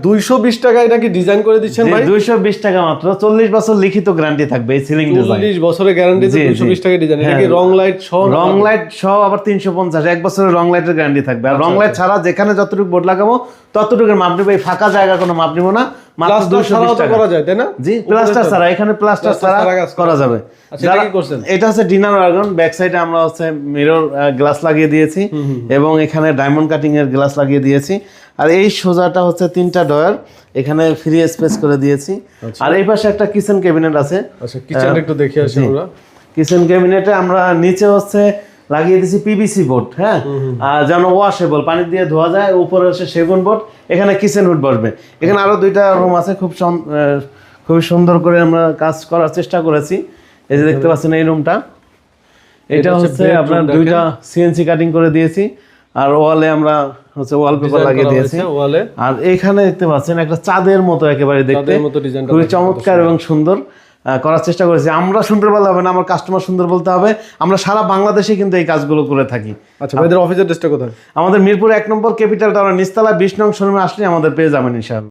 220 টাকায় নাকি ডিজাইন করে দিচ্ছেন ভাই? 220 টাকা মাত্র, 40 বছর লিখিত গ্যারান্টি থাকবে এই সিলিং ডিজাইন। 40 বছরের গ্যারান্টি, 220 টাকা ডিজাইন। এটা কি রং লাইট সহ? রং লাইট সহ আবার 350, 1 বছরের রং লাইটের গ্যারান্টি থাকবে। আর রং লাইট ছাড়া যেখানে যতটুকু বোর্ড লাগাবো ততটুকুর মাপ নিব, এই ফাঁকা জায়গা কোনো মাপ নিব না। মাত্র 220 টাকা করা যায়, তাই না? জি, প্লাস্টার ছাড়া, এখানে প্লাস্টার ছাড়া করা যাবে। আচ্ছা, কি করছেন? এটা হচ্ছে ডিনার ওয়াগন, ব্যাক সাইডে আমরা হচ্ছে মিরর গ্লাস লাগিয়ে দিয়েছি এবং এখানে ডায়মন্ড কাটিং এর গ্লাস লাগিয়ে দিয়েছি। আর এই সোজাটা হচ্ছে 3টা ডয়ার, এখানে ফ্রি স্পেস করে দিয়েছি। আর এই পাশে একটা কিচেন ক্যাবিনেট আছে। আচ্ছা, কিচেনটা একটু দেখে আসি আমরা। কিচেন ক্যাবিনেটে আমরা নিচে হচ্ছে লাগিয়ে দিয়েছি পিভিসি বোর্ড, হ্যাঁ, আর যেন ওয়াশেবল, পানি দিয়ে ধোয়া যায়। উপরে হচ্ছে সেগুন বোর্ড, এখানে কিচেন হুড বসবে। এখানে আরো 2টা রুম আছে, খুবই সুন্দর করে আমরা কাজ করার চেষ্টা করেছি। এই যে দেখতে পাচ্ছেন এই রুমটা, এটা হচ্ছে আপনার 2টা সিএনসি কাটিং করে দিয়েছি। আর ওয়ালে আমরা হচ্ছে ওয়ালপেপার লাগিয়ে দিয়েছি। আর এখানে দেখতে পাচ্ছেন একটা চাঁদের মতো একেবারে দেখতে, খুবই চমৎকার এবং সুন্দর করার চেষ্টা করেছি। আমরা সুন্দর বলতে হবে না, আমার কাস্টমার সুন্দর বলতে হবে। আমরা সারা বাংলাদেশে কিন্তু এই কাজগুলো করে থাকি। আচ্ছা, আমাদের অফিসের অ্যাড্রেসটা কোথায়? আমাদের মিরপুর 1 নম্বর ক্যাপিটাল টাওয়ার নিচতলা 20 নং শোরুমে আসলে আমাদের পেয়ে যাবেন ইনশাআল্লাহ।